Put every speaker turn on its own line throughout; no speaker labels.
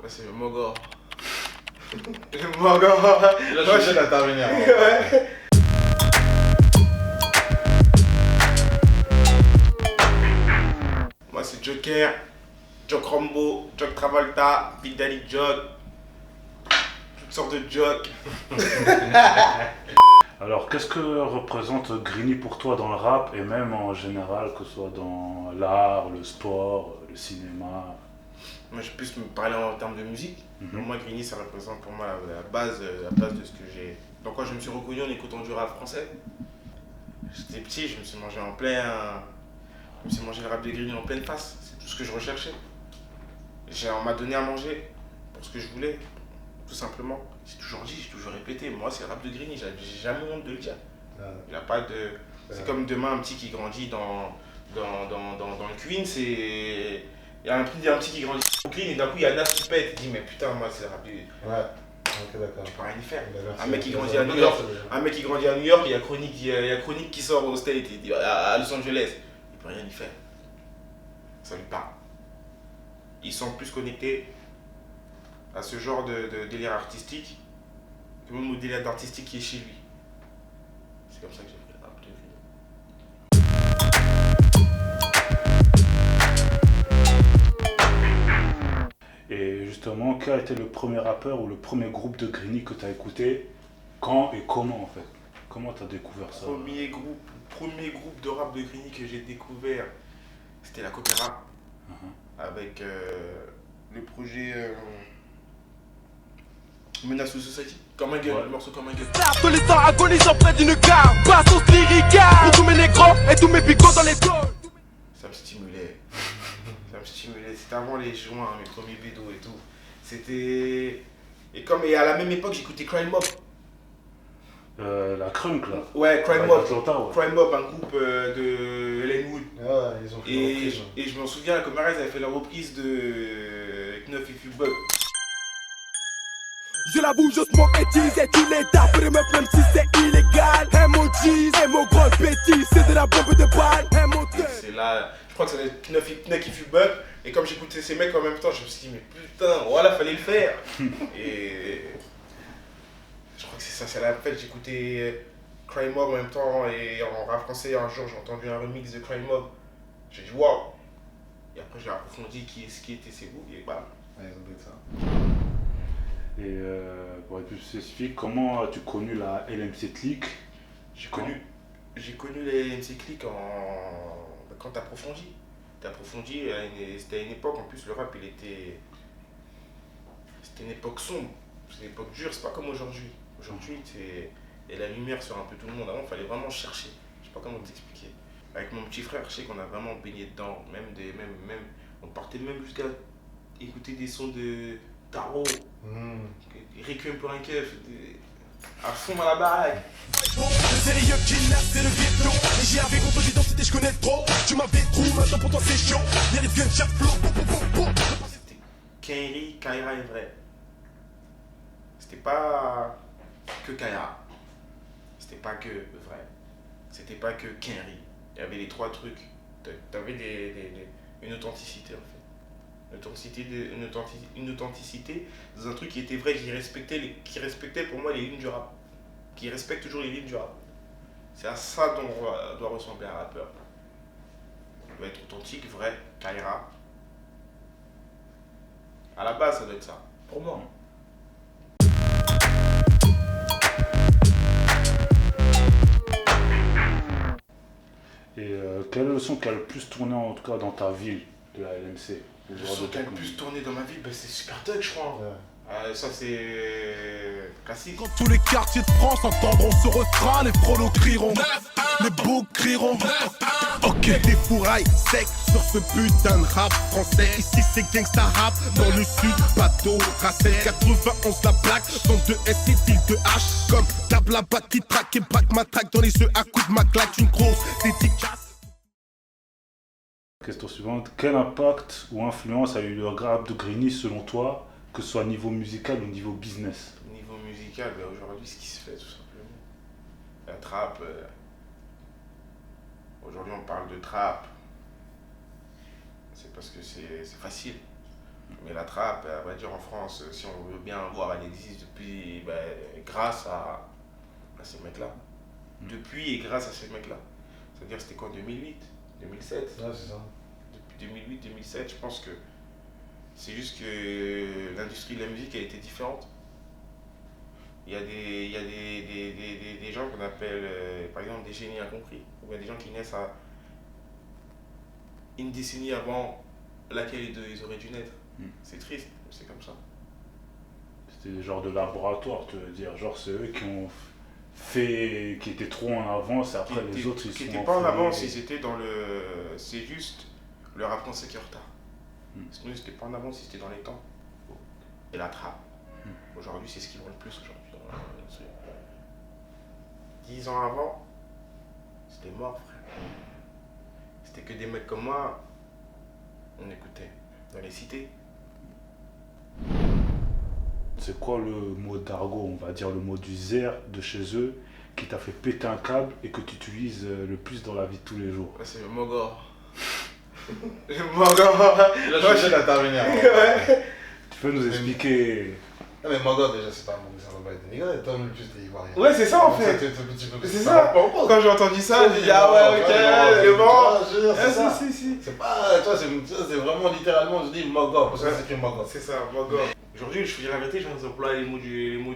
Moi, c'est le Mogor. Le Mogor.
Là, je suis obligé d'intervenir.
Ouais. Moi, c'est Joker, Jock Rambo, Jock Travolta, Big Daddy Jock. Toutes sortes de Jock.
Alors, qu'est-ce que représente Grigny pour toi dans le rap et même en général, que ce soit dans l'art, le sport, le cinéma?
Moi, je peux plus me parler en termes de musique.
Mhm.
Pour moi, Grigny, ça représente pour moi la base de ce que j'ai. Donc, quand je me suis reconnu en écoutant du rap français, j'étais petit, je me suis mangé je me suis mangé le rap de Grigny en pleine face. C'est tout ce que je recherchais. On m'a donné à manger pour ce que je voulais, tout simplement. J'ai toujours dit, j'ai toujours répété, moi, c'est le rap de Grigny. J'ai jamais honte de le dire. Il y a pas de. C'est comme demain, un petit qui grandit dans le Queen, c'est. Il y a un petit qui grandit au Brooklyn et d'un coup il y a Nas qui pète. Il dit mais putain moi c'est le rap du.
Ouais, ok d'accord.
Tu peux rien y faire.
D'accord,
Un mec qui
c'est-
grandit à New York, il y a Chronique qui sort au State, il dit à Los Angeles, il peut rien y faire. Ça lui parle. Ils sont plus connectés à ce genre de délire artistique que même au délire artistique qui est chez lui. C'est comme ça que j'ai fait le rap de Grigny.
Et justement, quel a été le premier rappeur ou le premier groupe de Grigny que tu as écouté? Quand et comment en fait? Comment tu as découvert ça?
Premier groupe de rap de Grigny que j'ai découvert, c'était la Coopéra. Avec le projet Menace to Society. Comme un gueule,
Ouais.
le morceau Comme un gueule.
Tous les temps agonisant près d'une gare. Bastos lyrica pour tous mes négros et tous mes picots dans les tôles.
Ça me stimulait. Ça me stimulait. C'était avant les joints, mes premiers bédos et tout. C'était. Et à la même époque, j'écoutais Crime Mob.
La Crunk là.
Ouais, Crime
Ouais,
Mob.
d'Atlanta, ouais.
Crime Mob, un groupe de Helen Wood.
Ouais, ils ont fait leur reprise, hein.
Et je m'en souviens, la Coopéra, ils avaient fait la reprise de Knuff If You Bug.
Je l'avoue, je smoke et tease et tous les tapes de meufs même si c'est illégal. M.O.G. et mon gros bêtise, c'est de la bombe de balle.
Et c'est là, je crois que ça va être Knuff If You Bug. Et comme j'écoutais ces mecs en même temps, je me suis dit, mais putain, voilà, fallait le faire. Et je crois que c'est ça, c'est la fête, j'écoutais Crime Mob en même temps. Et en rap français, un jour, j'ai entendu un remix de Crime Mob. J'ai dit, waouh. Et après, j'ai approfondi ce qui était ces groupes. Et bam.
Ouais, ils ont fait ça.
Et pour être plus spécifique, comment as-tu connu la LMC Click?
J'ai connu les MC Click quand t'approfondis. C'était à une époque, en plus le rap c'était une époque sombre, c'était une époque dure, c'est pas comme aujourd'hui. Aujourd'hui, il y a la lumière sur un peu tout le monde. Avant, il fallait vraiment chercher. Je sais pas comment t'expliquer. Avec mon petit frère, je sais qu'on a vraiment baigné dedans. On partait même jusqu'à écouter des sons de Tarot, Requiem pour un keuf, à fond dans la baraque.
Le sérieux killer, c'est le Vietnam. Et j'y avais contre l'identité, je connais trop. Tu m'avais trop, maintenant pour toi c'est chaud. Y'a les gunshots, flow,
C'était Kaira est vrai. C'était pas que Kaira. C'était pas que vrai. C'était pas que Kenry. Il y avait les trois trucs. T'avais une authenticité en fait. Une authenticité dans un truc qui était vrai, qui respectait pour moi les lignes du rap. Qui respecte toujours les lignes du rap. C'est à ça dont doit ressembler un rappeur. Il doit être authentique, vrai, Kaira. À la base, ça doit être ça. Pour moi.
Et quelle leçon qui a le plus tourné en tout cas dans ta ville de la LMC?
Le son qui a le plus tourné dans ma vie, c'est Super Thug, je crois.
Ouais.
Ça, c'est classique.
Quand tous les quartiers de France entendront ce refrain, les prolos crieront, les beaux crieront. Ok, des fourrailles secs sur ce putain de rap français. Ici c'est gangsta rap, dans le sud, bateau, racel 91 la plaque, dans 2 S et fil de H. Comme table la batterie, track et braque ma track dans les yeux à coups de ma claque, une grosse dédicace.
Question suivante, quel impact ou influence a eu le rap de Grigny selon toi, que ce soit niveau musical ou niveau business?
Niveau musical, aujourd'hui, ce qui se fait tout simplement. La trap. Aujourd'hui, on parle de trap. C'est parce que c'est facile. Mais la trappe, on va dire en France, si on veut bien voir, elle existe depuis, grâce à ces mecs-là. Depuis et grâce à ces mecs-là. C'est-à-dire c'était quoi, 2008, 2007?
Ouais, c'est ça.
Depuis 2008, 2007, je pense que c'est juste que l'industrie de la musique a été différente. Il y a des gens qu'on appelle, par exemple, des génies incompris. Ou bien des gens qui naissent à une décennie avant laquelle ils auraient dû naître. C'est triste, c'est comme ça.
C'était des genres de laboratoire, tu veux dire. Genre, c'est eux qui ont fait, qui étaient trop en avance, et après les autres, ils sont...
Qui n'étaient pas en avance, ils étaient dans le... C'est juste le rap français qui est en retard. Sinon, ils n'étaient pas en avance, ils étaient dans les temps. Et la trappe. Aujourd'hui, c'est ce qui vend le plus aujourd'hui. 10 ans avant, c'était mort, frère. C'était que des mecs comme moi, on écoutait dans les cités.
C'est quoi le mot d'argot, on va dire le mot du zer de chez eux, qui t'a fait péter un câble et que tu utilises le plus dans la vie de tous les jours?
C'est le mogor. Le mogor.
Là, je suis obligé d'intervenir.
Ouais.
Tu peux nous expliquer?
Non, mais Mogor, déjà, c'est pas un mot, ça va pas être dénigré. Toi, le plus, t'es ivoirien.
Ouais, c'est ça en fait. C'est ça. Quand j'ai entendu ça, j'ai dit ah ouais, ok, c'est bon.
C'est ça.
Si.
C'est pas, toi, c'est vraiment littéralement, je dis Mogor, parce que c'est écrit Mogor.
C'est ça, mogor. Aujourd'hui, je te dis la vérité, j'ai employé les mots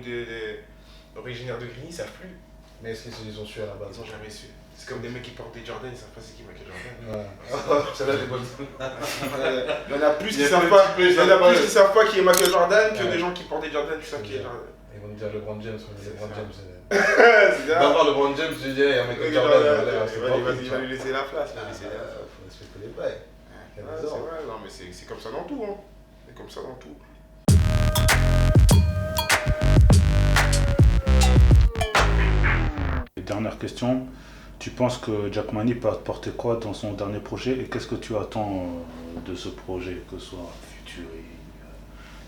originaires de Grigny, ils savent plus.
Mais est-ce qu'ils ont su à la base?
Ils ont jamais su. C'est comme des mecs qui portent des Jordan, ils savent pas c'est qui Michael Jordan.
Ouais. Celle-là, j'ai bonne.
Il y en a plus qui savent pas. Il y en a plus qui savent pas qui est Michael Jordan que des gens qui portent des Jordan, tu sais qui est Jordan.
Ils vont me dire LeBron James, LeBron James.
C'est ça.
Va voir LeBron James, tu dis, il y a Michael Jordan.
Il va lui laisser la place.
Il faut respecter les bails.
C'est vrai, non mais c'est comme ça dans tout. Hein. C'est comme ça dans tout.
Dernière question, tu penses que Jackmani peut apporter quoi dans son dernier projet et qu'est-ce que tu attends de ce projet, que ce soit featuring,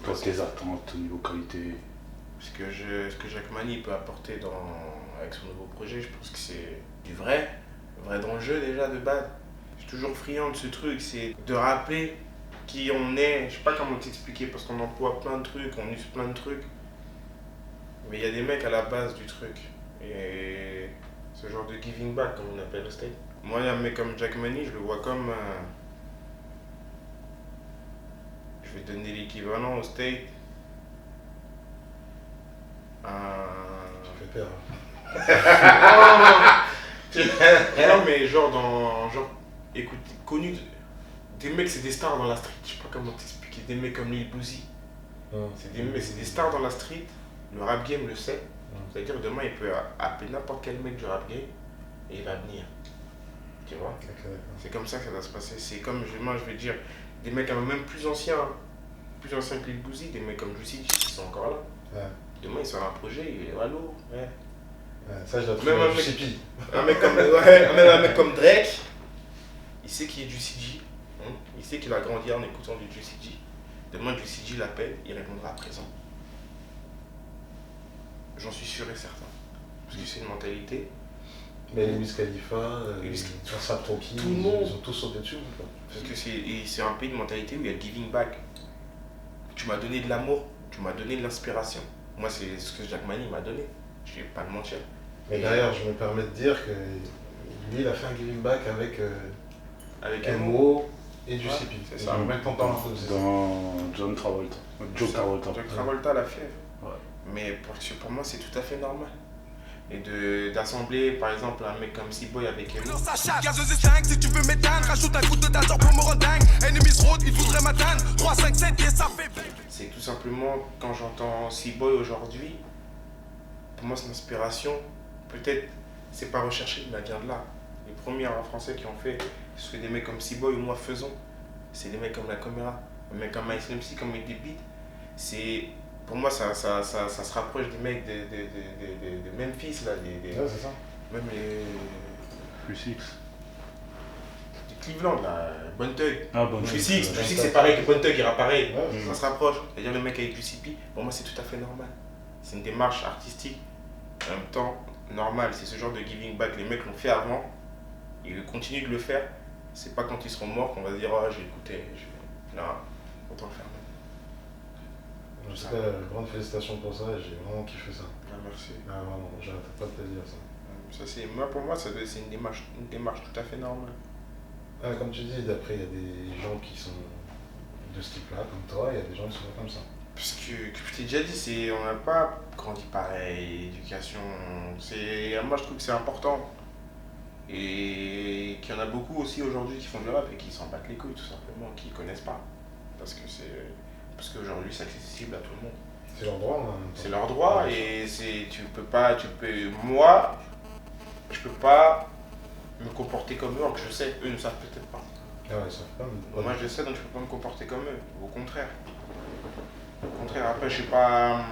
toi tes attentes au niveau qualité?
Ce que Jackmani peut apporter avec son nouveau projet, je pense que c'est du vrai dans le jeu déjà de base. Je suis toujours friand de ce truc, c'est de rappeler qui on est, je sais pas comment t'expliquer parce qu'on emploie plein de trucs, on use plein de trucs, mais il y a des mecs à la base du truc. Et ce genre de giving back, comme on appelle le state. Moi, un mec comme Jackmani, je le vois comme... je vais donner l'équivalent au state.
Tu fais peur.
Non, mais écoute, connu, des mecs, c'est des stars dans la street. Je sais pas comment t'expliquer. Des mecs comme Lil Boozy. C'est des stars dans la street. Le rap game le sait. C'est-à-dire demain il peut appeler n'importe quel mec du rap game et il va venir. Tu vois? C'est comme ça que ça va se passer. C'est comme, moi je vais dire, des mecs même plus anciens que Lil Boozy, des mecs comme Juicy qui sont encore là.
Ouais.
Demain ils sont à un projet, il est allô. Ouais.
Ça je dois
Même
trouver
un mec comme Drake, il sait qui est Juicy J. Il sait qu'il a grandi en écoutant du Juicy J. Demain Juicy J l'appelle, il répondra à présent. J'en suis sûr et certain. Parce que c'est une mentalité.
Mais les Wiz Khalifa, Asap Rocky,
tout le monde,
ils ont tous sauté dessus.
Parce que c'est un pays de mentalité où il y a le giving back. Tu m'as donné de l'amour, tu m'as donné de l'inspiration. Moi, c'est ce que Jackmani m'a donné. Je vais pas le mentir.
Mais d'ailleurs, je me permets de dire que lui, il a fait un giving back avec MO et du CP.
C'est ça.
Dans John Travolta. Joe Travolta.
Joe Travolta, la fièvre.
Ouais.
Mais pour moi, c'est tout à fait normal. Et d'assembler, par exemple, un mec comme C-Boy avec MO.
Gazeuse 5, si tu veux m'éteindre, rajoute un coup de d'argent pour me rendre dingue. Enemies road, il voudrait m'atteindre. 3, 5, 7 et ça fait.
C'est tout simplement, quand j'entends C-Boy aujourd'hui, pour moi, c'est une inspiration. Peut-être, c'est pas recherché, mais elle vient de là. Les premiers rap français qui ont fait, ce que des mecs comme C-Boy ou moi faisons, c'est des mecs comme La Caméra, des mecs comme Ice MC, comme des beats. C'est, pour moi, ça se rapproche des mecs de Memphis, là.
Ouais, c'est ça.
Même les.
Plus X.
De Cleveland, là. Bonne Thug.
Ah, bon.
Plus X, c'est pareil que Bonne Thug, ira pareil.
Ouais,
Ça se rapproche. C'est-à-dire le mec avec du CP, pour moi, c'est tout à fait normal. C'est une démarche artistique, en même temps, normale. C'est ce genre de giving back. Les mecs l'ont fait avant, ils continuent de le faire. C'est pas quand ils seront morts qu'on va se dire, oh, j'ai écouté. Non, autant le faire maintenant. ça.
Grande félicitations pour ça, j'ai vraiment kiffé ça.
Ah, merci.
Ah, vraiment, j'arrête pas de te dire ça.
Pour moi, c'est une démarche tout à fait normale.
Ah, comme tu dis, d'après, il y a des gens qui sont de ce type-là, comme toi, il y a des gens qui sont pas comme ça.
Parce que je t'ai déjà dit, on n'a pas grandi pareil, éducation. Moi, je trouve que c'est important. Et qu'il y en a beaucoup aussi aujourd'hui qui font du rap et qui s'en battent les couilles, tout simplement, qui ne connaissent pas. Parce qu'aujourd'hui, c'est accessible à tout le monde.
C'est leur droit, hein.
C'est leur droit et moi, je peux pas me comporter comme eux, alors que je sais, eux ne savent peut-être pas.
Ah ouais, ils savent pas.
Moi je sais, donc je peux pas me comporter comme eux, au contraire. Au contraire, après je sais pas.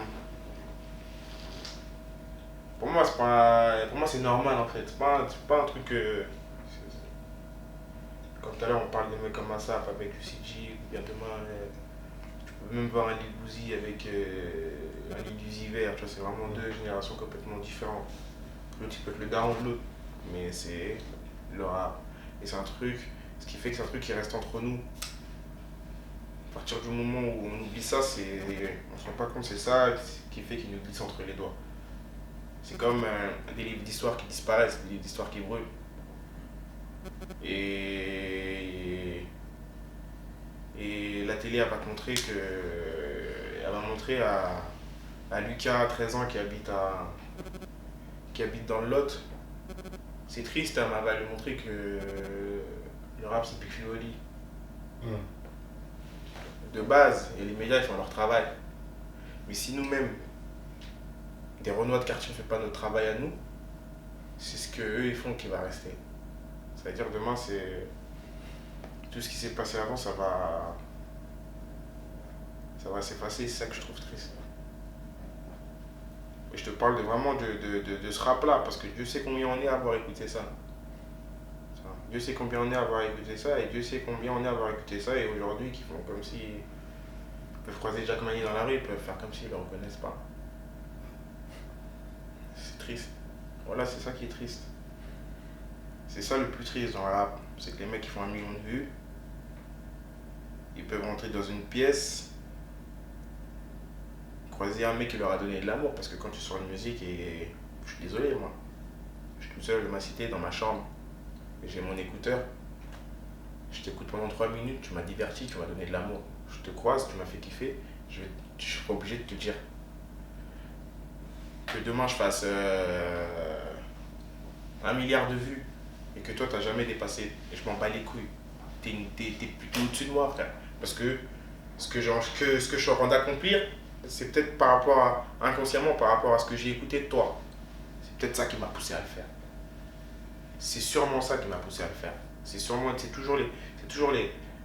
Pour moi c'est normal en fait, c'est pas un truc que. Comme tout à l'heure on parle de mecs comme Asaf avec UCG, ou bien demain tu peux même voir un Lil Boozy avec un Lil Uzi Vert, tu vois, c'est vraiment deux générations complètement différentes. L'autre il peut être le daron de l'autre, mais c'est le rap. Et c'est un truc, ce qui fait que c'est un truc qui reste entre nous. À partir du moment où on oublie ça, on se rend pas compte, c'est ça qui fait qu'il nous glisse entre les doigts. C'est comme des livres d'histoire qui disparaissent, des livres d'histoire qui brûlent. Et la télé, elle va te montrer elle va montrer à Lucas, 13 ans, qui habite dans le Lot. C'est triste, hein, mais elle va lui montrer que le rap, c'est Big Flo et Oli. De base, et les médias, ils font leur travail. Mais si nous-mêmes, des Renois de quartier, on ne fait pas notre travail à nous, c'est ce qu'eux, ils font qui va rester. C'est-à-dire, demain, c'est... Tout ce qui s'est passé avant, ça va s'effacer, c'est ça que je trouve triste. Et je te parle vraiment de ce rap-là, parce que Dieu sait combien on est à avoir écouté ça. Dieu sait combien on est à avoir écouté ça, et Dieu sait combien on est à avoir écouté ça, et aujourd'hui, qui font comme si... Ils peuvent croiser Jack Mani dans la rue, ils peuvent faire comme s'ils ne le reconnaissent pas. C'est triste. Voilà, c'est ça qui est triste. C'est ça le plus triste dans le rap, c'est que les mecs qui font 1 million de vues, ils peuvent rentrer dans une pièce, croiser un mec qui leur a donné de l'amour, parce que quand tu sors une musique, et je suis désolé moi, je suis tout seul de ma cité, dans ma chambre, et j'ai mon écouteur, je t'écoute pendant 3 minutes, tu m'as diverti, tu m'as donné de l'amour, je te croise, tu m'as fait kiffer, je suis pas obligé de te dire que demain je fasse 1 milliard de vues, et que toi t'as jamais dépassé, et je m'en bats les couilles, t'es plutôt au-dessus de moi, frère, parce que ce que je suis en train d'accomplir, c'est peut-être inconsciemment par rapport à ce que j'ai écouté de toi. C'est peut-être ça qui m'a poussé à le faire. C'est sûrement ça qui m'a poussé à le faire. C'est toujours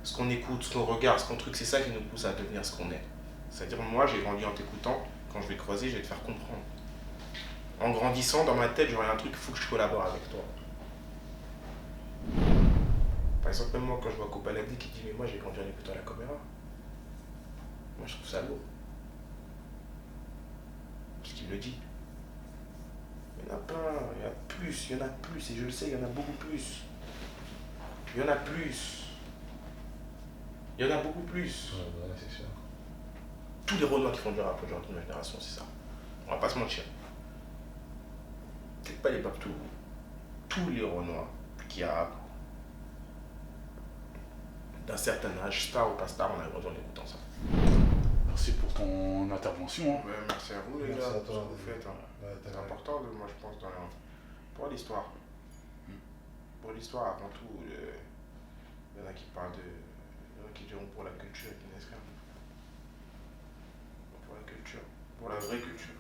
ce qu'on écoute, ce qu'on regarde, ce qu'on truc, c'est ça qui nous pousse à devenir ce qu'on est. C'est-à-dire, moi, j'ai grandi en t'écoutant, quand je vais te croiser, je vais te faire comprendre. En grandissant, dans ma tête, j'aurai un truc, il faut que je collabore avec toi. Par exemple, même moi, quand je vois Kobaladi qui dit, mais moi, j'ai grandi en écoutant la caméra. Moi, je trouve ça lourd. Parce qu'il le dit. Il y en a plein, il y en a plus, et je le sais, il y en a beaucoup plus. Il y en a plus. Il y en a beaucoup plus.
Ouais, c'est sûr.
Tous les Renois qui font du rap aujourd'hui de ma génération, c'est ça. On va pas se mentir. Peut-être pas les Babtou. Tous les Renois qui rappent d'un certain âge, star ou pas star, on a grandi en écoutant ça.
Merci pour ton intervention.
Ouais, merci à vous les
Merci
gars
à
pour ce
toi.
que vous faites. Hein.
Ouais,
C'est important, moi je pense, pour l'histoire. Pour l'histoire, avant tout, il y en a qui parlent il y en a qui diront pour la culture et qui n'est-ce rien. Pour la culture, pour la vraie culture.